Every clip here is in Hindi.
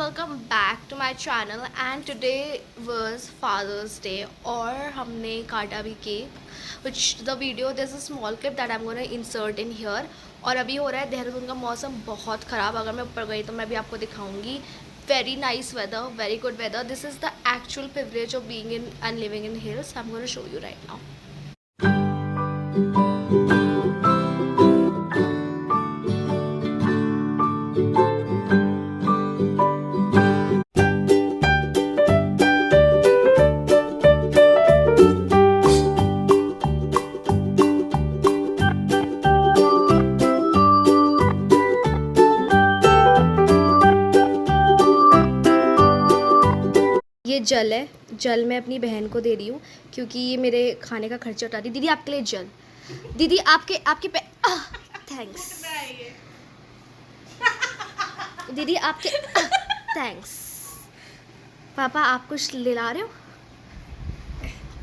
welcome back to my channel and today was Father's Day और हमने काटा भी cake which the video there's a small clip that I'm gonna insert in here। और अभी हो रहा है देहरादून का मौसम बहुत ख़राब, अगर मैं ऊपर गई तो मैं भी आपको दिखाऊंगी। Very nice weather, very good weather. This is the actual privilege of being in and living in hills. I'm gonna show you right now। ये जल है, जल मैं अपनी बहन को दे रही हूँ क्योंकि ये मेरे खाने का खर्चा उठाती। दीदी आपके लिए जल, दीदी आपके आपके पे थैंक्स दीदी आपके थैंक्स। पापा आप कुछ दिला रहे हो,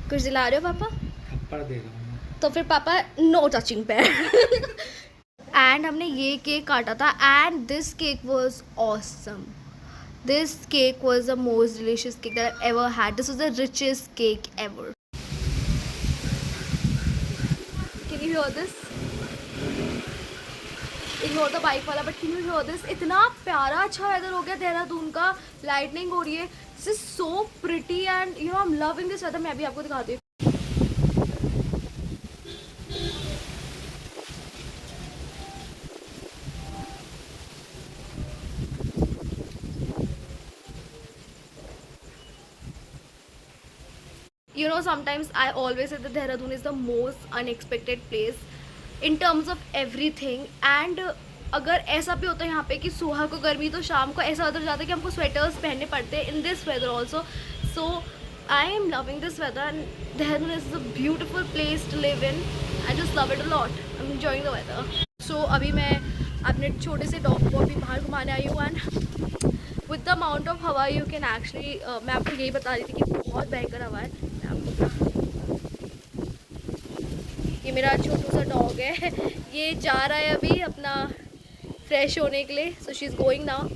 कुछ दिला रहे हो पापा? थप्पड़ दे रहा हूँ। तो फिर पापा नो टचिंग पैर। एंड हमने ये केक काटा था and this cake was awesome. This cake was the most delicious cake that I've ever had. This was the richest cake ever. Can you hear this? Ignore the bike वाला, but can you hear this? इतना प्यारा अच्छा वेदर हो गया देहरादून का, लाइटनिंग हो रही है। This is so pretty and you know I'm loving this weather। मैं भी आपको दिखाती हूँ। You know, sometimes I always say that Dehradun is the most unexpected place in terms of everything and अगर ऐसा भी होता है यहाँ पे कि सुबह को गर्मी तो शाम को ऐसा उधर जाता है कि हमको स्वेटर्स पहनने पड़ते हैं in this weather also. So I am loving this weather and Dehradun is a beautiful place to live in. I just love it a lot. I am enjoying the weather. So अभी मैं अपने छोटे से डॉग को अभी बाहर घुमाने आई हूँ and with the amount of हवा यू कैन एक्चुअली मैं आपको यही बता रही थी कि बहुत भयंकर हवा है। ये मेरा छोटू सा डॉग है, ये जा रहा है अभी अपना फ्रेश होने के लिए। So she is going now.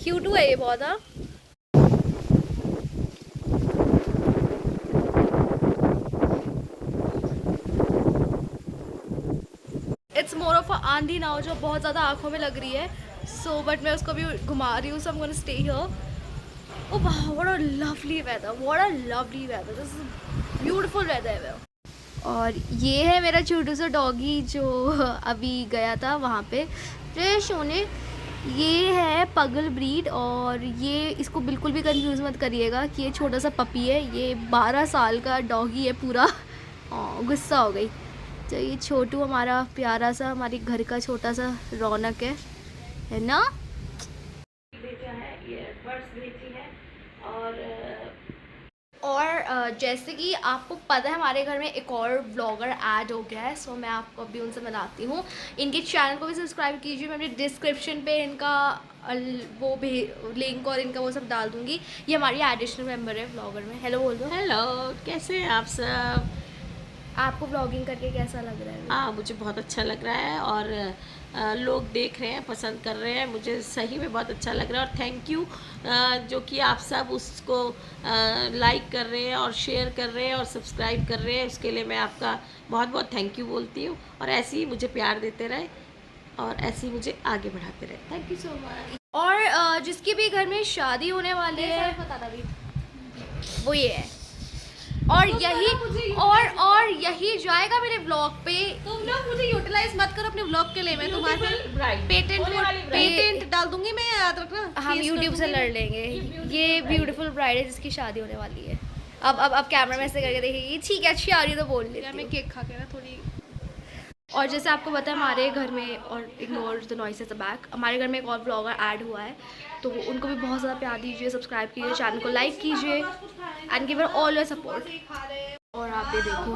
Cute है ये बहुत। हाँ इट्स मोर ऑफ अ आंधी नाउ जो बहुत ज़्यादा आंखों में लग रही है। सो बट मैं उसको भी घुमा रही हूँ। So I am gonna stay here. Oh wow, what a lovely weather, what a lovely weather, this is beautiful weather। और ये है मेरा छोटू सा डॉगी जो अभी गया था वहाँ पे फ्रेश होने। ये है पगल ब्रीड और ये इसको बिल्कुल भी कंफ्यूज मत करिएगा कि ये छोटा सा पपी है। ये 12 साल का डॉगी है पूरा। गुस्सा हो गई। तो ये छोटू हमारा प्यारा सा, हमारे घर का छोटा सा रौनक है ना। और जैसे कि आपको पता है हमारे घर में एक और ब्लॉगर ऐड हो गया है। सो मैं आपको अभी उनसे मिलाती हूँ। इनके चैनल को भी सब्सक्राइब कीजिए। मैं अपने डिस्क्रिप्शन पे इनका वो भी लिंक और इनका वो सब डाल दूँगी। ये हमारी एडिशनल मेंबर है ब्लॉगर में। हेलो बोल दो। हेलो, कैसे हैं आप सब? आपको ब्लॉगिंग करके कैसा लग रहा है? हाँ, मुझे बहुत अच्छा लग रहा है और लोग देख रहे हैं, पसंद कर रहे हैं। मुझे सही में बहुत अच्छा लग रहा है और थैंक यू जो कि आप सब उसको लाइक कर रहे हैं और शेयर कर रहे हैं और सब्सक्राइब कर रहे हैं। उसके लिए मैं आपका बहुत बहुत थैंक यू बोलती हूँ और ऐसे ही मुझे प्यार देते रहे और ऐसे ही मुझे आगे बढ़ाते रहे। Thank you so much. और जिसके भी घर में शादी होने वाली है वो ये है और यही जाएगा मेरे ब्लॉग पे। तुम लोग मुझे यूटिलाइज मत करो अपने ब्लॉग के लिए। मैं तुम्हारे पेटेंट डाल दूंगी मैं, याद रखना। हम यूट्यूब से लड़ लेंगे। ये ब्यूटीफुल ब्राइड है जिसकी शादी होने वाली है। अब कैमरा में ऐसे करके देखिए। ठीक है, अच्छी आ रही है तो बोल लेती हूँ। मैं केक खा के ना थोड़ी। और जैसे आपको पता है हमारे घर में, और ignore the noise at the back, हमारे घर में एक और ब्लॉगर ऐड हुआ है तो उनको भी बहुत ज़्यादा प्यार दीजिए, सब्सक्राइब कीजिए, चैनल को लाइक कीजिए and give her all your support. और आप ये देखो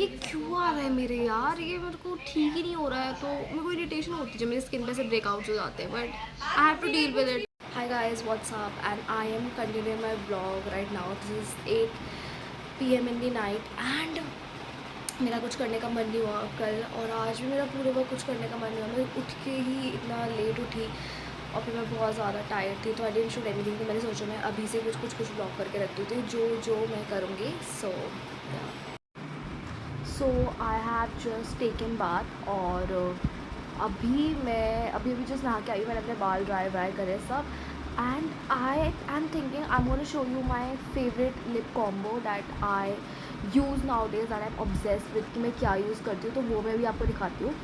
ये क्यों आ रहा है मेरे यार, ये मेरे को ठीक ही नहीं हो रहा है। तो मेरे को इरिटेशन होती है जब मेरी स्किन पे से ब्रेकआउट्स हो जाते हैं, but I have to deal with it. Hi guys, what's up and I am continuing my blog right now. This is 8 PM in the night and मेरा कुछ करने का मन नहीं हुआ कल, और आज भी मेरा पूरे वक्त कुछ करने का मन नहीं हुआ। मैं उठ के ही इतना लेट उठी और फिर मैं बहुत ज़्यादा टायर्ड थी, तो आई डिडंट शूट एनीथिंग। तो मैंने सोचा मैं अभी से कुछ ब्लॉग करके रखती थी जो मैं करूँगी। So I have just taken bath, और अभी जस्ट नहा के आई हूँ। मैंने अपने बाल ड्राई करे सब, and I am thinking I am gonna show you my favourite lip combo that I use now days, and I am obsessed with कि मैं क्या यूज़ करती हूँ, तो वो मैं भी आपको दिखाती हूँ।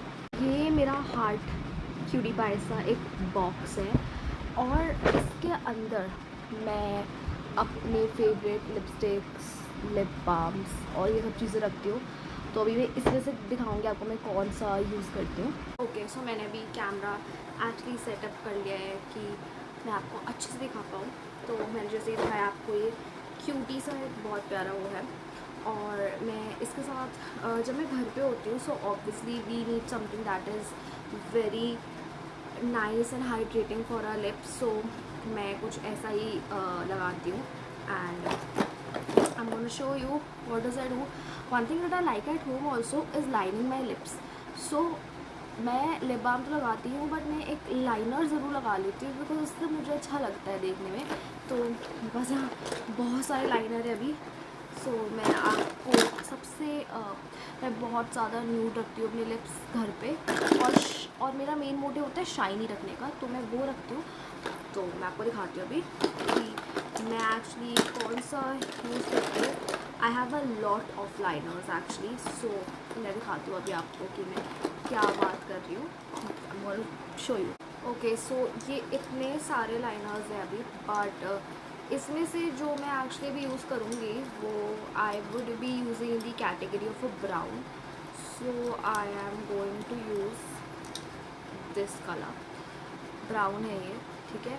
ये मेरा हार्ट क्यूटी पाई सा एक बॉक्स है, और इसके अंदर मैं अपने फेवरेट लिपस्टिक्स, लिप बाम्स और ये सब चीज़ें रखती हूँ। तो अभी मैं इसमें से दिखाऊंगी आपको मैं कौन सा यूज़ करती हूँ। ओके, सो मैंने अभी कैमरा एक्चुअली सेटअप कर लिया है कि मैं आपको अच्छे से दिखा पाऊँ। तो मैंने जैसे ही दिखाया आपको, ये क्यूटी सा है, बहुत प्यारा वो है। और मैं इसके साथ जब मैं घर पे होती हूँ, so obviously we need something that is very nice and hydrating for our lips. So मैं कुछ ऐसा ही लगाती हूँ, and I'm going to show you what does I do. One thing that I like at home also is lining my lips. So मैं लिप बाम तो लगाती हूँ, बट मैं एक लाइनर ज़रूर लगा लेती हूँ, बिकॉज उससे मुझे अच्छा लगता है देखने में। तो मेरे पास यहाँ बहुत सारे लाइनर है अभी। सो मैं आपको मैं बहुत ज़्यादा न्यूड रखती हूँ अपने लिप्स घर पे, और मेरा मेन मोटिव होता है शाइनी रखने का, तो मैं वो रखती हूँ। तो मैं आपको दिखाती हूँ अभी कि मैं एक्चुअली कौन सा यूज़ करती हूँ। I have a lot of liners actually. So मैं दिखाती हूँ अभी आपको कि मैं क्या बात कर रही हूँ। Show you. ओके, सो ये इतने सारे लाइनर्स हैं अभी, बट इसमें से जो मैं एक्चुअली भी यूज़ करूँगी वो I would be using the category of a brown. So I am going to use this colour, brown है ये, ठीक है।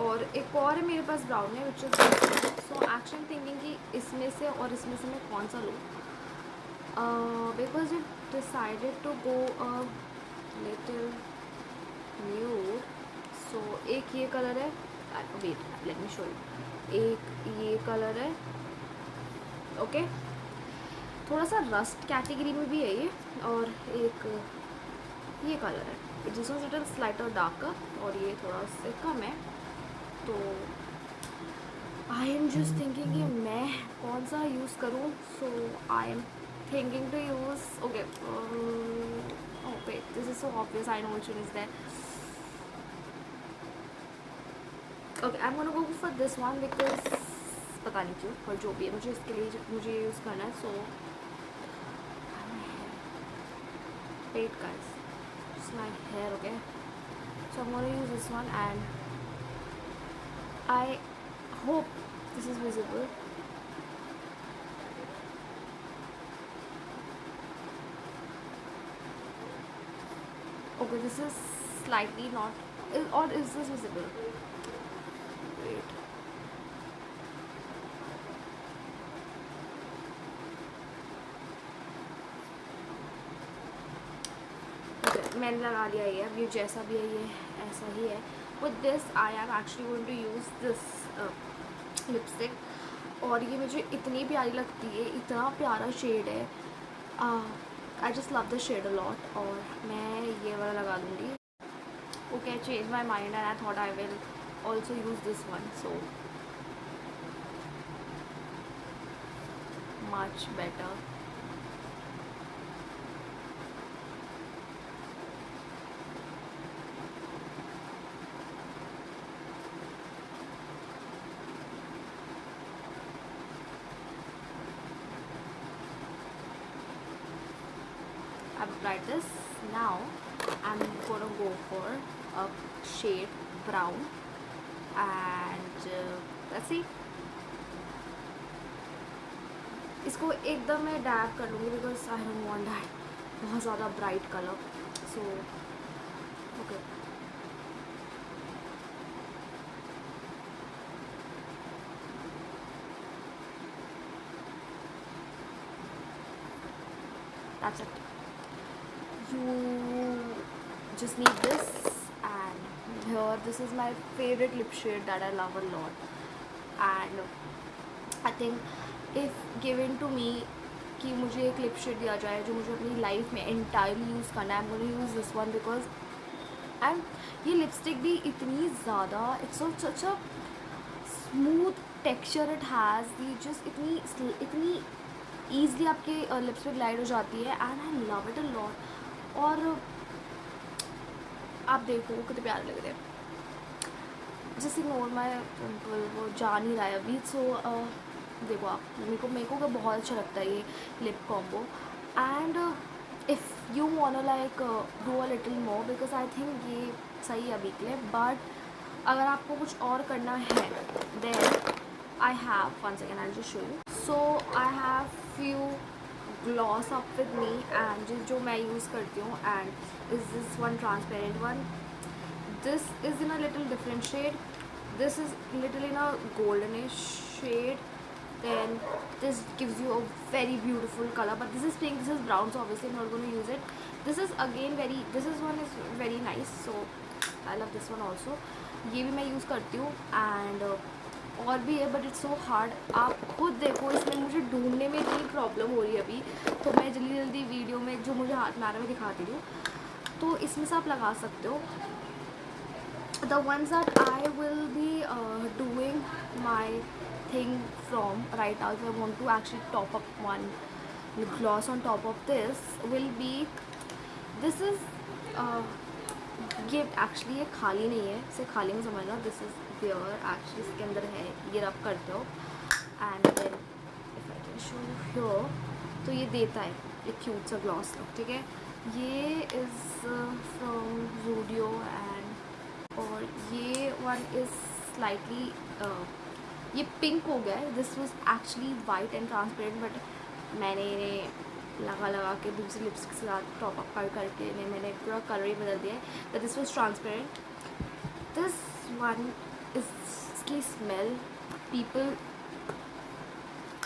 और एक और है मेरे पास ब्राउन है, which is so actually thinking कि इसमें से और इसमें से मैं कौन सा लूँ, because you decided to go a little nude. So एक ये कलर है, wait let me show you. एक ये कलर है, ओके, थोड़ा सा रस्ट कैटेगरी में भी है ये, और एक ये कलर है जिस लिटिल स्लाइटर डार्कर, और ये थोड़ा से कम है। तो आई एम जस्ट थिंकिंग कि मैं कौन सा यूज़ करूँ। So I am thinking to use, okay, wait, this is so obvious, I know which one is that. Okay, I am gonna go for this one, because पता नहीं क्यों, पर जो भी है मुझे इसके लिए मुझे यूज़ करना है। So wait guys, just my hair, okay, so I'm going to use this one, and I hope this is visible. Okay, this is slightly not, or is this visible? Wait, okay, मैंने लगा लिया ये। अब ये जैसा भी है ये ऐसा ही है। With this I am actually going to use this lipstick, और ये मुझे इतनी प्यारी लगती है, इतना प्यारा शेड है। I just love the shade a lot, और मैं ये वाला लगा दूँगी। Okay, I change my mind and I thought I will also use this one, so much better. I've applied this. Now I'm gonna go for a shade brown, and let's see. इसको एकदम मैं डैप कर लूँगी, because I don't want that बहुत ज़्यादा bright colour. So okay, that's it. You just need this, and here this is my favorite lip shade that I love a lot, and I think if given to me कि मुझे एक लिप शेड दिया जाए जो मुझे अपनी लाइफ में एंटायरली यूज़ करना है, I am going to use this one, because and ये लिपस्टिक भी इतनी ज़्यादा, it's such a smooth texture it has, ये जस्ट इतनी ईजली आपके लिप्स पे ग्लाइड हो जाती है and I love it a lot. और आप देखो कितने प्यारे लग रहे हैं। जस्ट इग्नोर माई पिंपल, वो जा नहीं रहा है अभी। सो देखो आप, मेरे को बहुत अच्छा लगता है ये lip combo. And if you want like do a little more, because I think ये सही है अभी के लिए, बट अगर आपको कुछ और करना है then I have one second, I just show you. So I have few gloss up with me and जो मैं यूज़ करती हूँ, and is this one transparent one. This is in a little different shade. This is little in a goldenish shade. Then this gives you a very beautiful color, but this is pink, this is brown, so obviously I'm not going to use it. This is again this is one is very nice, so I love this one also. ये भी मैं यूज़ करती हूँ and और भी है, बट इट्स सो हार्ड। आप खुद देखो, इसमें मुझे ढूंढने में इतनी प्रॉब्लम हो रही है अभी, तो मैं जल्दी वीडियो में जो मुझे हाथ में आ रहा है मैं दिखाती हूँ। तो इसमें से आप लगा सकते हो। The ones that I will be doing my thing from right now, if I want to actually top up one lip gloss on top of this, will be this is ये actually ये खाली नहीं है, इसे खाली में समझना। this is there actually, इसके अंदर है, ये रब करते हो and then if I can show you here, तो ये देता है एक क्यूट सा ग्लॉस लुक, ठीक है। ये is from Zudio and और ये वन इज़ स्लाइटली ये पिंक हो गया है। This was actually white and transparent, but मैंने इन्हें लगा के दूसरी लिपस्टिक के साथ टॉप अप करके इन्हें मैंने पूरा कलर ही बदल दिया है। But this was transparent. This one is की स्मेल पीपल,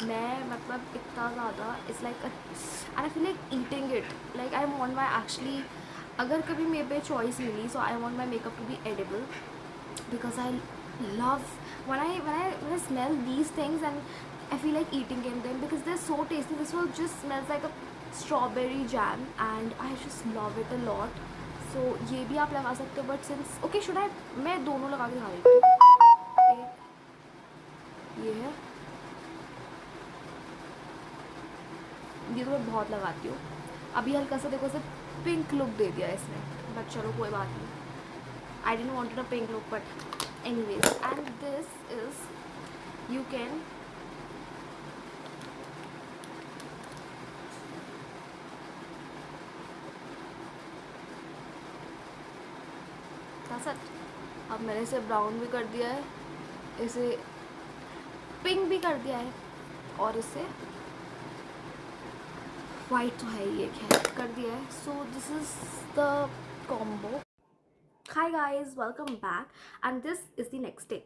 मैं मतलब इतना ज़्यादा it's like and I feel like eating it, like I want my actually, अगर कभी मेरे पे चॉइस मिली, so I want my makeup to be edible, because I love when I smell these things and I feel like eating them because they're so tasty. This one just smells like a strawberry jam and I just love it a lot. So ये भी आप लगा सकते हो, but since okay, should I, मैं दोनों लगा के दिखा देती हूँ। ये है, ये तो मैं बहुत लगाती हूँ। अभी हल्का सा देखो, सिर्फ पिंक लुक दे दिया इसने, बट चलो कोई बात नहीं, I didn't wanted a pink look, but anyways. And this is you can अब मैंने इसे ब्राउन भी कर दिया है, इसे पिंक भी कर दिया है, और इसे वाइट तो है ही, एक है कर दिया है। So this is the combo. Hi guys, welcome back and this is the next day.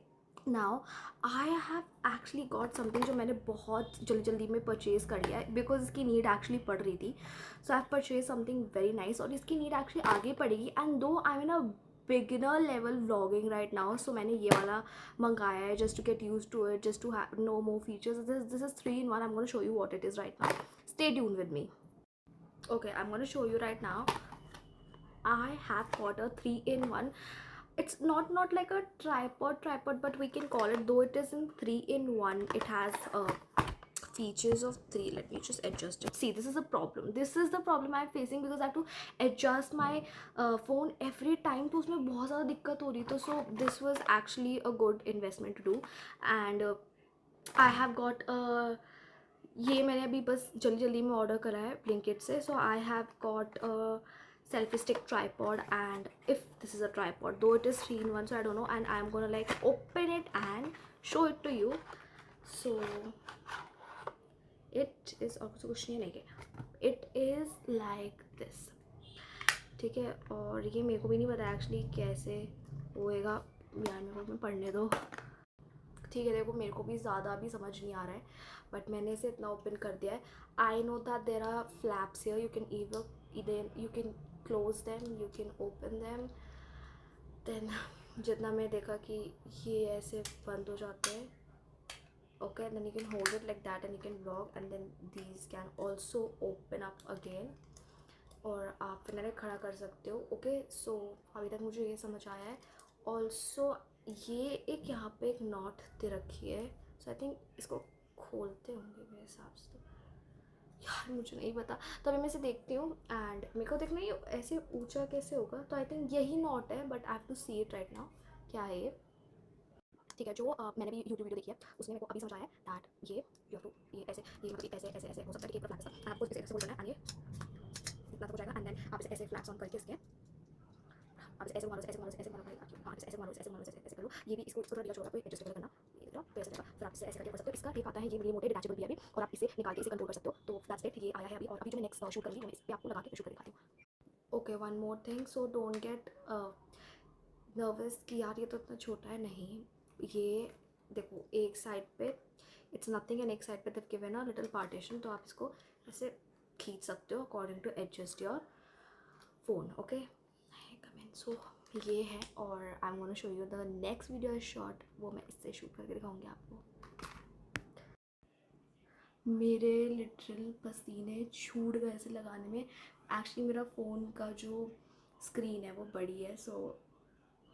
Now I have actually got something जो मैंने बहुत जल्दी में परचेज़ कर लिया है, बिकॉज इसकी नीड एक्चुअली पड़ रही थी। So I have purchase something very nice, और इसकी नीड एक्चुअली आगे पड़ेगी। And though I mean a beginner level vlogging right now, so मैंने ये वाला मंगाया है just to get used to it, just to know more features. This is 3-in-1. I am gonna show you what it is right now, stay tuned with me. Okay, I'm going to show you right now. I have got a 3-in-1. It's not like a tripod, but we can call it, though it is in 3-in-1. It has features of 3. Let me just adjust it. See, this is the problem. This is the problem I'm facing because I have to adjust my phone every time. तो उसमें बहुत ज़्यादा दिक्कत हो रही, तो so this was actually a good investment to do. And I have got a ये मैंने अभी बस जल्दी में ऑर्डर करा है ब्लिंकिट से। So I have got selfie stick tripod, and if this is a tripod, though it is 3-in-1, so I don't know, and I am gonna like open it and show it to you. So it is, और कुछ नहीं है, इट इज़ लाइक दिस, ठीक है। और ये मेरे को भी नहीं पता एक्चुअली कैसे होएगा यार, मेरे को पढ़ने दो, ठीक है। देखो मेरे को भी ज़्यादा भी समझ नहीं आ रहा है, बट मैंने इसे इतना ओपन कर दिया है। I know that there are flaps here, you can either you can close them, you can open them, then जितना मैं देखा कि ये ऐसे बंद हो जाते हैं, okay, and then you can hold it like that and you can vlog, and then these can also open up again, और आप फिर खड़ा कर सकते हो। ओके, सो अभी तक मुझे ये समझ आया है। ऑल्सो ये एक यहाँ पे एक नॉट दे रखी है, सो आई थिंक इसको खोलते होंगे मेरे हिसाब से। तो यार मुझे नहीं पता, तो अभी मैं इसे देखती हूँ एंड मेरे को देखना ये ऐसे ऊंचा कैसे होगा। तो आई थिंक यही नॉट है, but I have to see it right now क्या है ये। ठीक है, जो मैंने भी यूट्यूब वीडियो देखी है उसमें मेरे को अभी समझ आया है दैट ये यू हैव टू, ये ऐसे, ये मतलब ऐसे ऐसे ऐसे हो सकता है कि एक फ्लैट ऐसा आपको इसे ऐसे होल्ड करना है एंड ये इतना तक हो जाएगा एंड देन आप इसे ऐसे फ्लैट्स ऑन करके इसके आप इसे ऐसे मारो ऐसे मारो ऐसे मारो भाई, हाँ ऐसे मारो ऐसे मारो ऐसे करो। ये भी इसको थोड़ा ढीला छोड़, आपको एडजस्ट करना, ये देखो तो ऐसे रहेगा। फिर आप इसे ऐसे करके कर सकते हो। इसका एक आता है ये मोटे डिटैचेबल भी है अभी, और आप इसे निकाल के इसे कंट्रोल कर सकते हो। तो दैट्स इट, ये आया है अभी। और अभी जो मैं नेक्स्ट शूट करूँगी मैं इस पे आपको लगा के शूट कर दिखाती हूँ। Okay, one more thing, so don't get nervous कि यार ये तो इतना छोटा है। नहीं, ये देखो एक साइड पे इट्स नथिंग एंड एक साइड पे तब गिवन अ लिटिल पार्टीशन, तो आप इसको ऐसे खींच सकते हो according to adjust your phone. Okay, so ये है। और I am gonna show you the next video shot, वो मैं इससे शूट करके दिखाऊंगी आपको। मेरे लिटरल पसीने छूट गए ऐसे लगाने में। एक्चुअली मेरा फ़ोन का जो स्क्रीन है वो बड़ी है, सो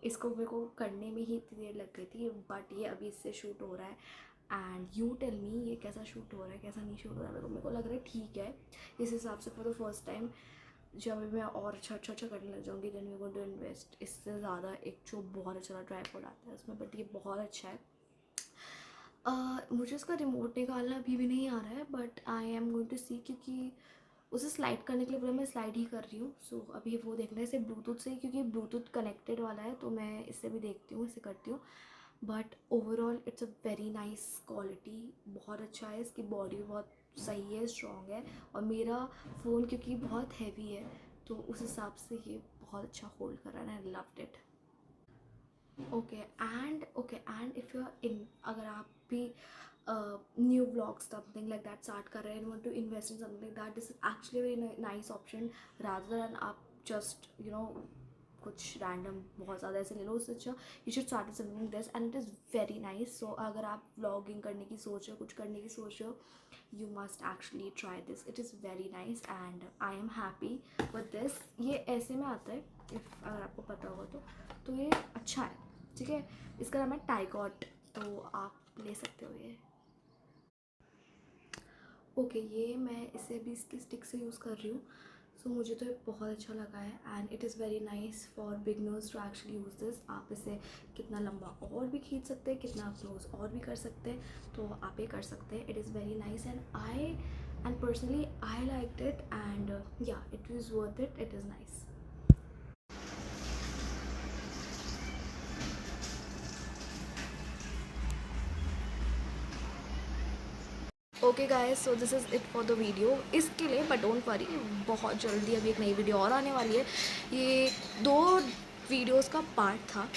इसको मेरे को करने में ही इतनी देर लग गई थी, बट ये अभी इससे शूट हो रहा है। एंड यू टेल मी ये कैसा शूट हो रहा है कैसा नहीं शूट हो रहा है। मेरे को लग रहा है ठीक है इस हिसाब से। फॉर द फर्स्ट टाइम जब मैं और अच्छा करने लग जाऊँगी then we going to invest इससे ज़्यादा। एक जो बहुत अच्छा ट्राइपॉड आता है उसमें, बट ये बहुत अच्छा है। मुझे इसका रिमोट निकालना अभी भी नहीं आ रहा है, but I am going to see, क्योंकि उसे स्लाइड करने के लिए पूरा मैं स्लाइड ही कर रही हूँ। सो अभी वो देखना है इसे ब्लूटूथ से, क्योंकि ब्लूटूथ कनेक्टेड वाला है, तो मैं इससे भी देखती हूँ, इसे करती हूँ। But overall it's a very nice quality, बहुत अच्छा है। इसकी बॉडी बहुत सही है, स्ट्रॉन्ग है, और मेरा फ़ोन क्योंकि बहुत हैवी है तो उस हिसाब से ये बहुत अच्छा होल्ड कर रहा है। I loved it. Okay and if you are in, अगर आप भी new blog something like that start कर रहे हैं, want to invest in something like that, this is actually very nice option rather than आप जस्ट कुछ रैंडम बहुत ज़्यादा ऐसे ले लो। उससे अच्छा you should start something this and it is very nice. So अगर आप व्लॉगिंग करने की सोच रहे हो, कुछ करने की सोच रहे हो, you must actually try this, it is very nice and I am happy with this. ये ऐसे में आता है, अगर आपको पता होगा तो ये अच्छा है, ठीक है। इसका नाम है टाइकॉट, तो आप ले सकते हो ये। ओके, ये मैं इसे भी इसकी स्टिक से यूज़ कर रही हूँ। सो मुझे तो ये बहुत अच्छा लगा है and it is very nice for beginners to actually use this. आप इसे कितना लंबा और भी खींच सकते हैं, कितना क्लोज और भी कर सकते हैं, तो आप ये कर सकते हैं। It is very nice and personally I liked it and या it is worth it, it is nice. Okay guys, so this is it for the video इसके लिए, बट डोंट वरी, बहुत जल्दी अभी एक नई वीडियो और आने वाली है। ये 2 वीडियोस का पार्ट था,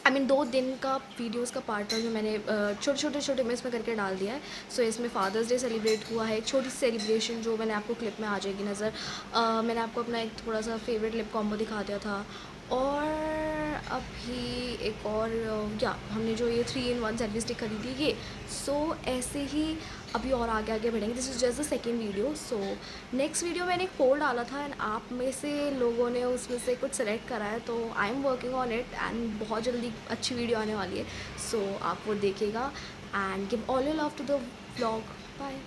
आई मीन 2 दिन का वीडियोस का पार्ट था, जो मैंने छोटे में इसमें करके डाल दिया है। सो इसमें फादर्स डे सेलिब्रेट हुआ है, एक छोटी सी सेलिब्रेशन जो मैंने आपको क्लिप में आ जाएगी नज़र। मैंने आपको अपना एक थोड़ा सा फेवरेट लिप कॉम्बो दिखा दिया था, और अभी एक और या हमने जो ये 3-in-1 सेल्फी स्टिक खरीदी ये। सो ऐसे ही अभी और आगे बढ़ेंगे। This is just the second video. So next video मैंने एक पोल डाला था एंड आप में से लोगों ने उसमें से कुछ सेलेक्ट करा है, तो I am working on it and बहुत जल्दी अच्छी वीडियो आने वाली है। सो आप वो देखिएगा and give all your love to the vlog. Bye.